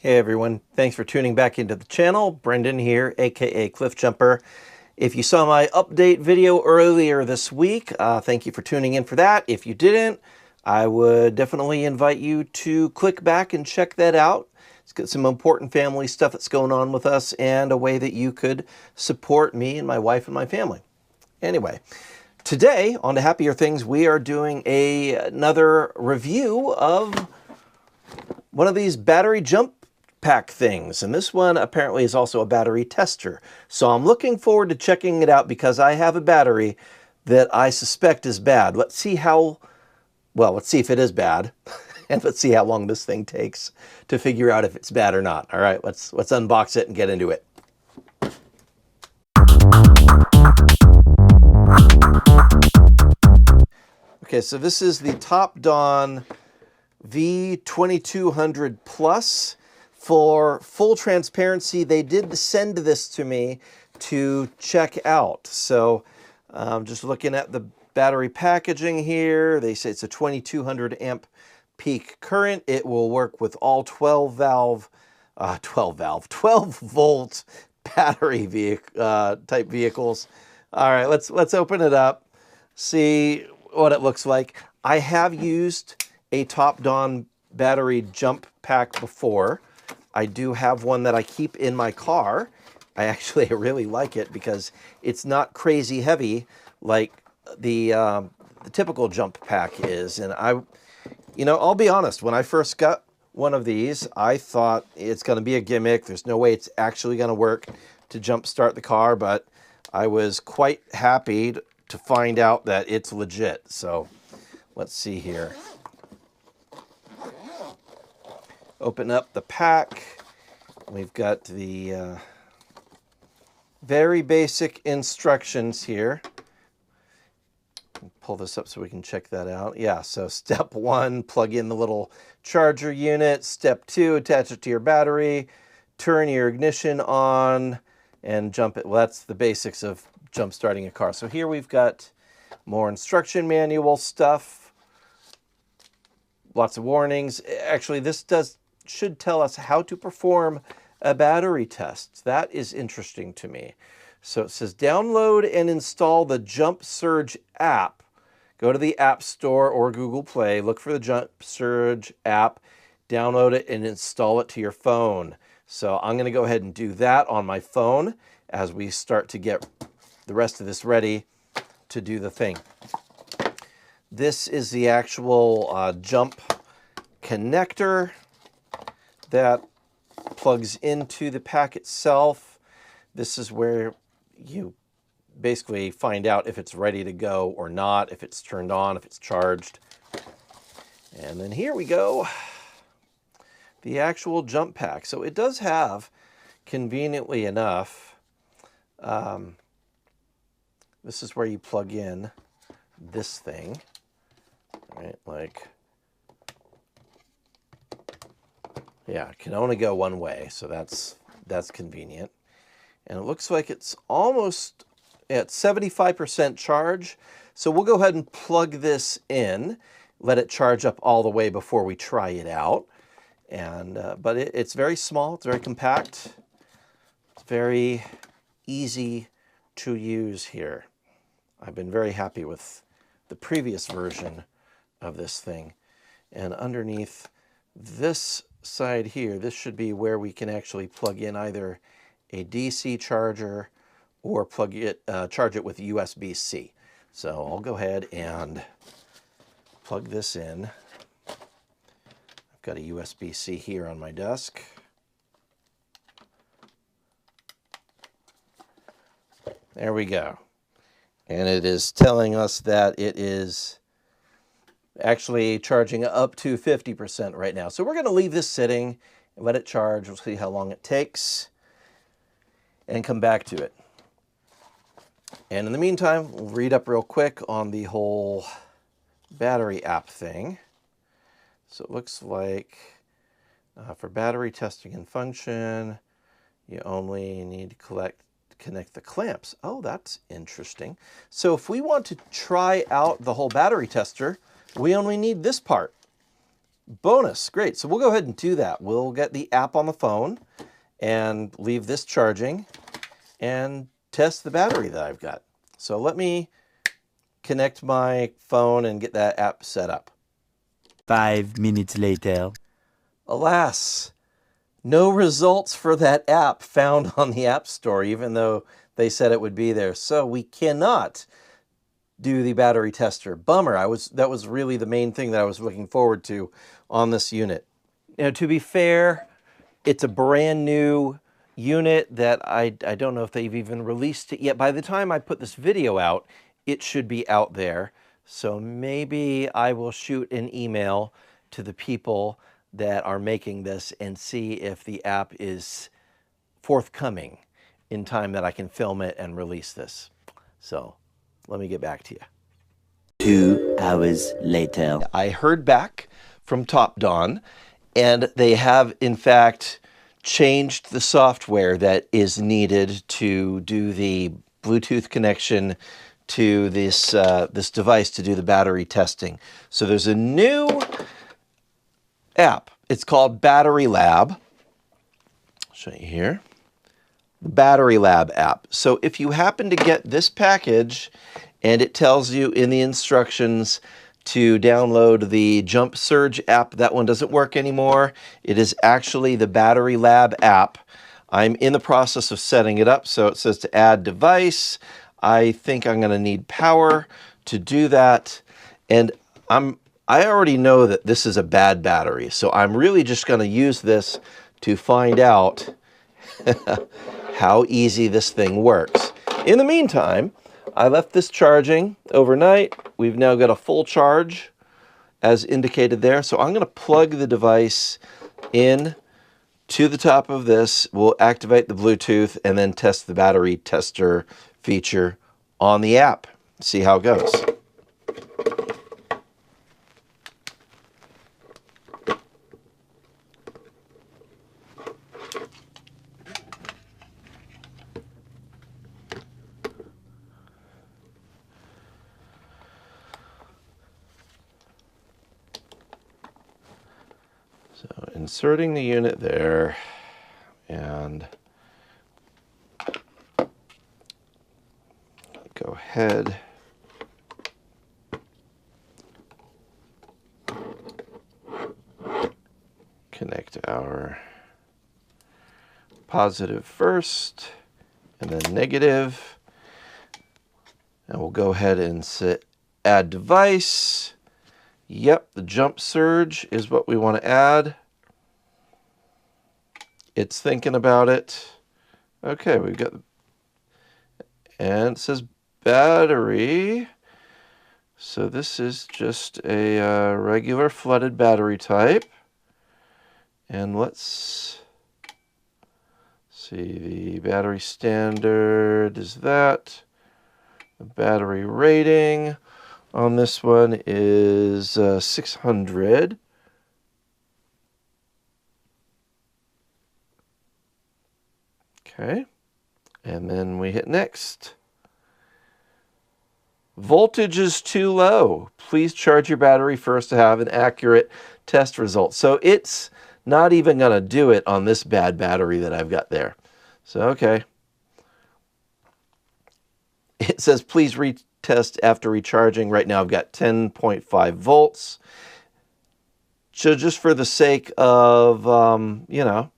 Hey everyone, thanks for tuning back into the channel. Brendan here, aka Cliff Jumper. If you saw my update video earlier this week, thank you for tuning in for that. If you didn't, I would definitely invite you to click back and check that out. It's got some important family stuff that's going on with us and a way that you could support me and my wife and my family. Anyway, today on to Happier Things, we are doing another review of one of these battery jump pack things, and this one apparently is also a battery tester. So I'm looking forward to checking it out because I have a battery that I suspect is bad. Let's see if it is bad and let's see how long this thing takes to figure out if it's bad or not. All right, let's unbox it and get into it. Okay, so this is the Topdon V2200 Plus. For full transparency, they did send this to me to check out. So just looking at the battery packaging here, they say it's a 2200 amp peak current. It will work with all 12 volt battery type vehicles. All right, let's open it up, see what it looks like. I have used a Topdon battery jump pack before. I do have one that I keep in my car. I really like it because it's not crazy heavy like the typical jump pack is. And I'll be honest, when I first got one of these, I thought it's going to be a gimmick. There's no way it's actually going to work to jump start the car, but I was quite happy to find out that it's legit. So let's see here. Open up the pack. We've got the very basic instructions here. Pull this up so we can check that out. Yeah, so step 1, plug in the little charger unit. Step 2, attach it to your battery. Turn your ignition on and jump it. Well, that's the basics of jump starting a car. So here we've got more instruction manual stuff. Lots of warnings. Actually, this should tell us how to perform a battery test. That is interesting to me. So it says download and install the Jump Surge app. Go to the App Store or Google Play, look for the Jump Surge app, download it and install it to your phone. So I'm going to go ahead and do that on my phone as we start to get the rest of this ready to do the thing. This is the actual jump connector that plugs into the pack itself. This is where you basically find out if it's ready to go or not, if it's turned on, if it's charged. And then here we go, the actual jump pack. So it does have, conveniently enough, this is where you plug in this thing, right? Like, yeah, it can only go one way, so that's convenient. And it looks like it's almost at 75% charge. So we'll go ahead and plug this in, let it charge up all the way before we try it out. And but it's very small, it's very compact, it's very easy to use here. I've been very happy with the previous version of this thing. And underneath this side here, this should be where we can actually plug in either a DC charger or charge it with USB-C. So I'll go ahead and plug this in. I've got a USB-C here on my desk. There we go. And it is telling us that it is actually charging up to 50% right now. So we're going to leave this sitting and let it charge. We'll see how long it takes and come back to it. And in the meantime, we'll read up real quick on the whole battery app thing. So it looks like for battery testing and function, you only need to connect the clamps. Oh, that's interesting. So if we want to try out the whole battery tester, we only need this part. Bonus, great. So we'll go ahead and do that. We'll get the app on the phone and leave this charging and test the battery that I've got. So let me connect my phone and get that app set up. 5 minutes later. Alas, no results for that app found on the App Store, even though they said it would be there. So we cannot do the battery tester. Bummer. That was really the main thing that I was looking forward to on this unit. Now, to be fair, it's a brand new unit that I don't know if they've even released it yet. By the time I put this video out, it should be out there. So maybe I will shoot an email to the people that are making this and see if the app is forthcoming in time that I can film it and release this. So let me get back to you. 2 hours later. I heard back from Topdon, and they have in fact changed the software that is needed to do the Bluetooth connection to this this device to do the battery testing. So there's a new app. It's called Battery Lab. I'll show you here. The Battery Lab app. So if you happen to get this package and it tells you in the instructions to download the Jump Surge app, that one doesn't work anymore. It is actually the Battery Lab app. I'm in the process of setting it up. So it says to add device. I think I'm going to need power to do that. And I already know that this is a bad battery. So I'm really just going to use this to find out how easy this thing works. In the meantime, I left this charging overnight. We've now got a full charge as indicated there. So I'm going to plug the device in to the top of this. We'll activate the Bluetooth and then test the battery tester feature on the app. See how it goes. So inserting the unit there, and go ahead. Connect our positive first and then negative. And we'll go ahead and add device. Yep, the Jump Surge is what we want to add. It's thinking about it. Okay, we've got, and it says battery. So this is just a regular flooded battery type. And let's see, the battery standard is that. The battery rating on this one is 600. Okay, and then we hit next. Voltage is too low. Please charge your battery first to have an accurate test result. So it's not even going to do it on this bad battery that I've got there. So, okay. It says, please retest after recharging. Right now I've got 10.5 volts. So just for the sake of, you know,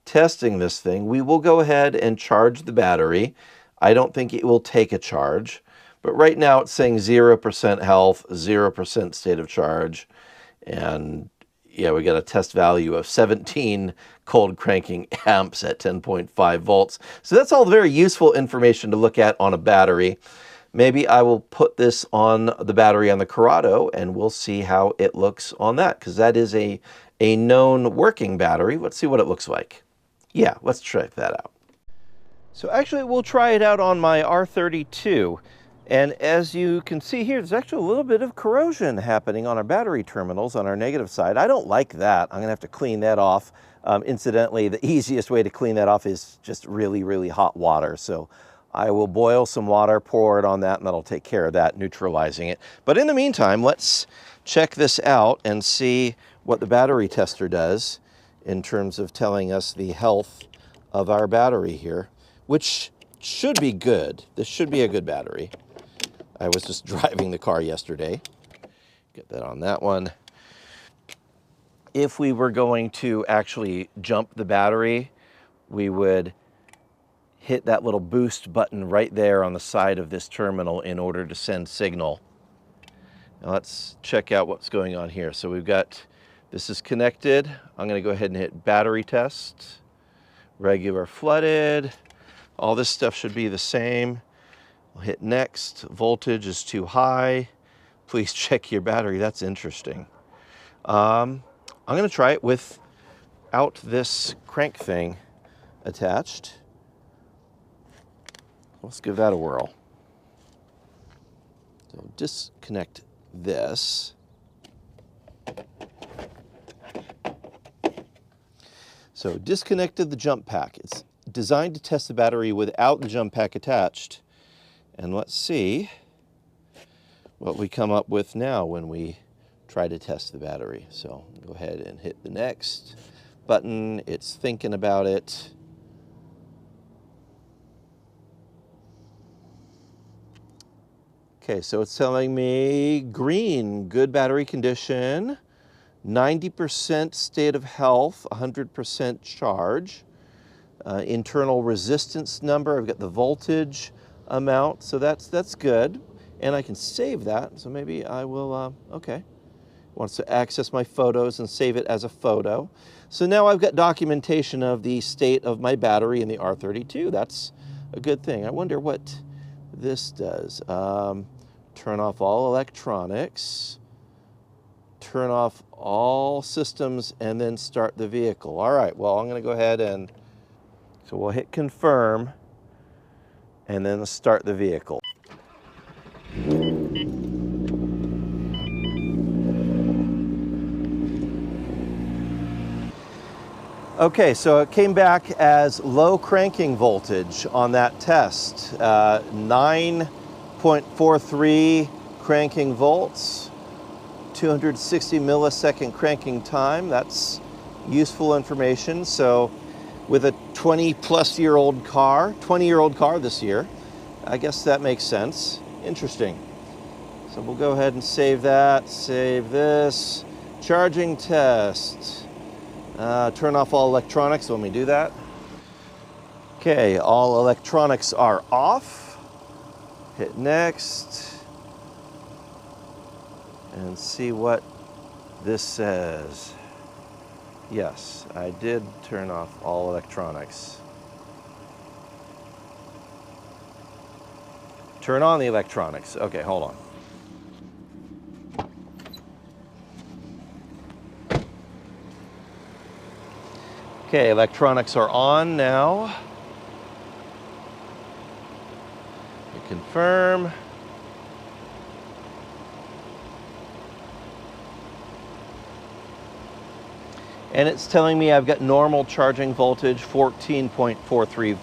testing this thing, we will go ahead and charge the battery. I don't think it will take a charge. But right now it's saying 0% health, 0% state of charge. And yeah, we got a test value of 17 cold cranking amps at 10.5 volts. So that's all very useful information to look at on a battery. Maybe I will put this on the battery on the Corrado and we'll see how it looks on that, because that is a known working battery. Let's see what it looks like. Yeah, let's check that out. So actually we'll try it out on my R32. And as you can see here, there's actually a little bit of corrosion happening on our battery terminals on our negative side. I don't like that. I'm gonna have to clean that off. Incidentally, the easiest way to clean that off is just really, really hot water. So I will boil some water, pour it on that, and that'll take care of that, neutralizing it. But in the meantime, let's check this out and see what the battery tester does in terms of telling us the health of our battery here, which should be good. This should be a good battery. I was just driving the car yesterday. Get that on that one. If we were going to actually jump the battery, we would hit that little boost button right there on the side of this terminal in order to send signal. Now let's check out what's going on here. So we've got, this is connected. I'm going to go ahead and hit battery test, regular flooded. All this stuff should be the same. We'll hit next. Voltage is too high. Please check your battery. That's interesting. I'm going to try it without this crank thing attached. Let's give that a whirl. So disconnect this. So disconnected the jump pack. It's designed to test the battery without the jump pack attached. And let's see what we come up with now when we try to test the battery. So go ahead and hit the next button. It's thinking about it. Okay, so it's telling me green, good battery condition, 90% state of health, 100% charge. Internal resistance number, I've got the voltage amount, so that's good. And I can save that, so maybe I will, okay. Wants to access my photos and save it as a photo. So now I've got documentation of the state of my battery in the R32. That's a good thing. I wonder what this does. Turn off all electronics, turn off all systems, and then start the vehicle. All right, well, I'm gonna go ahead and, so we'll hit confirm, and then start the vehicle. Okay, so it came back as low cranking voltage on that test, 9.43 cranking volts, 260 millisecond cranking time. That's useful information. So with a 20-plus-year-old car, 20-year-old car this year, I guess that makes sense. Interesting. So we'll go ahead and save that, save this. Charging test. Turn off all electronics when we do that. Okay, all electronics are off. Hit next. And see what this says. Yes, I did turn off all electronics. Turn on the electronics. Okay, hold on. Okay, electronics are on now. We confirm. And it's telling me I've got normal charging voltage, 14.43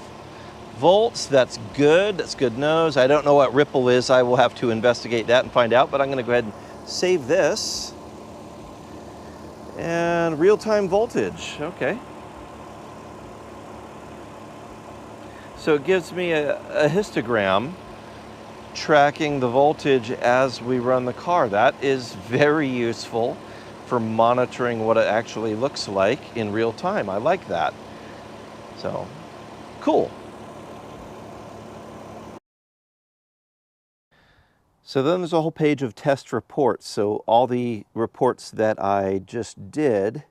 volts. That's good. That's good news. I don't know what ripple is. I will have to investigate that and find out, but I'm going to go ahead and save this. And real-time voltage. Okay. So it gives me a histogram tracking the voltage as we run the car. That is very useful for monitoring what it actually looks like in real time. I like that. So, cool. So then there's a whole page of test reports. So all the reports that I just did,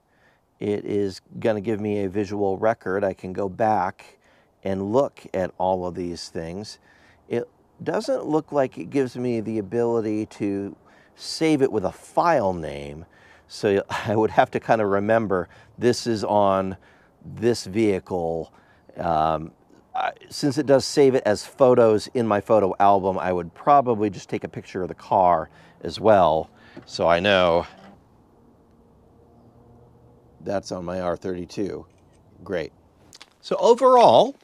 it is going to give me a visual record. I can go back and look at all of these things. It doesn't look like it gives me the ability to save it with a file name. So I would have to kind of remember this is on this vehicle. Since it does save it as photos in my photo album, I would probably just take a picture of the car as well, so I know that's on my R32. Great. So overall,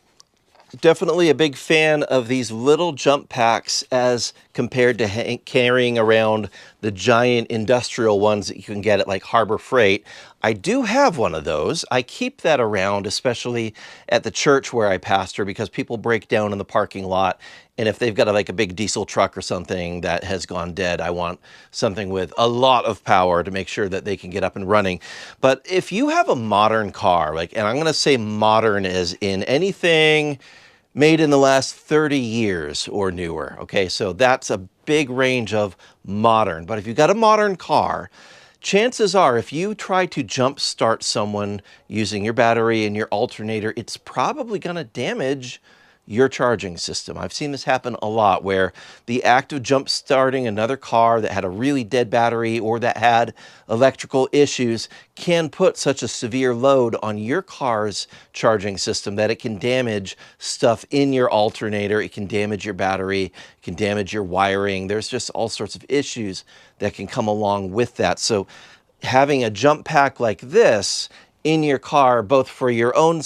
definitely a big fan of these little jump packs as compared to carrying around the giant industrial ones that you can get at like Harbor Freight. I do have one of those. I keep that around, especially at the church where I pastor, because people break down in the parking lot. And if they've got like a big diesel truck or something that has gone dead, I want something with a lot of power to make sure that they can get up and running. But if you have a modern car, like, and I'm going to say modern as in anything made in the last 30 years or newer. Okay, so that's a big range of modern. But if you've got a modern car, chances are if you try to jump start someone using your battery and your alternator, it's probably going to damage your charging system. I've seen this happen a lot, where the act of jump starting another car that had a really dead battery or that had electrical issues can put such a severe load on your car's charging system that it can damage stuff in your alternator. It can damage your battery, it can damage your wiring. There's just all sorts of issues that can come along with that. So having a jump pack like this in your car, both for your own,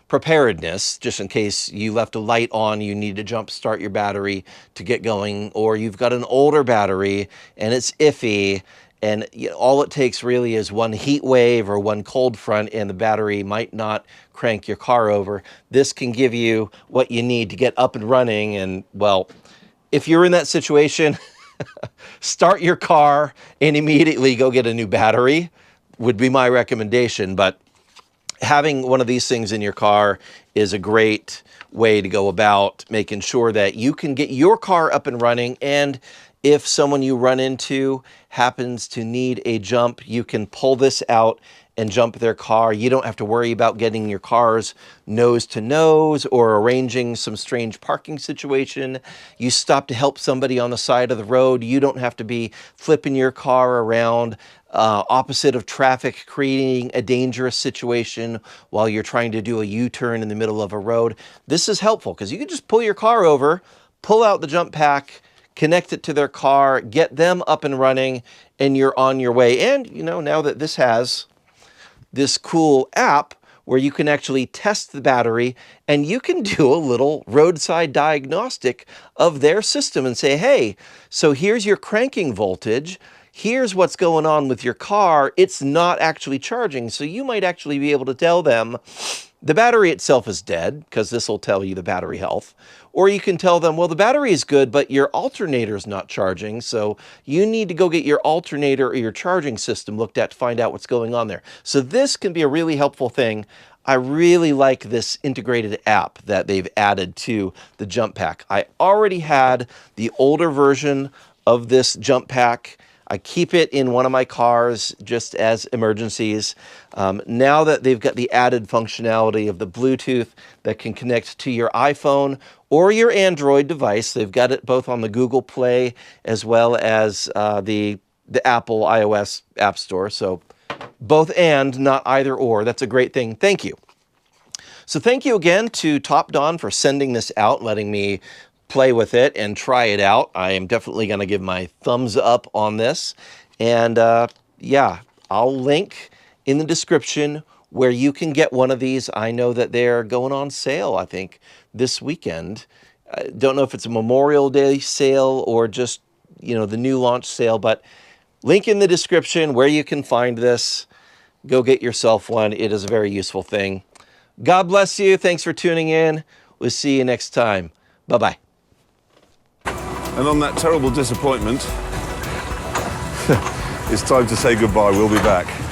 preparedness, just in case you left a light on, you need to jump start your battery to get going, or you've got an older battery and it's iffy, and all it takes really is one heat wave or one cold front and the battery might not crank your car over. This can give you what you need to get up and running. And well, if you're in that situation, start your car and immediately go get a new battery would be my recommendation. But having one of these things in your car is a great way to go about making sure that you can get your car up and running. And if someone you run into happens to need a jump, you can pull this out and jump their car. You don't have to worry about getting your cars nose to nose or arranging some strange parking situation. You stop to help somebody on the side of the road. You don't have to be flipping your car around opposite of traffic, creating a dangerous situation while you're trying to do a U-turn in the middle of a road. This is helpful because you can just pull your car over, pull out the jump pack, connect it to their car, get them up and running, and you're on your way. And, now that this has this cool app where you can actually test the battery and you can do a little roadside diagnostic of their system and say, hey, so here's your cranking voltage. Here's what's going on with your car. It's not actually charging. So you might actually be able to tell them the battery itself is dead, because this will tell you the battery health. Or you can tell them, well, the battery is good, but your alternator is not charging. So you need to go get your alternator or your charging system looked at to find out what's going on there. So this can be a really helpful thing. I really like this integrated app that they've added to the jump pack. I already had the older version of this jump pack. I keep it in one of my cars just as emergencies. Now that they've got the added functionality of the Bluetooth that can connect to your iPhone or your Android device, they've got it both on the Google Play as well as the Apple iOS App Store. So both and, not either or. That's a great thing. Thank you. So thank you again to Topdon for sending this out, letting me play with it and try it out. I am definitely going to give my thumbs up on this. And yeah, I'll link in the description where you can get one of these. I know that they're going on sale, I think, this weekend. I don't know if it's a Memorial Day sale or just, the new launch sale, but link in the description where you can find this. Go get yourself one. It is a very useful thing. God bless you. Thanks for tuning in. We'll see you next time. Bye-bye. And on that terrible disappointment, it's time to say goodbye. We'll be back.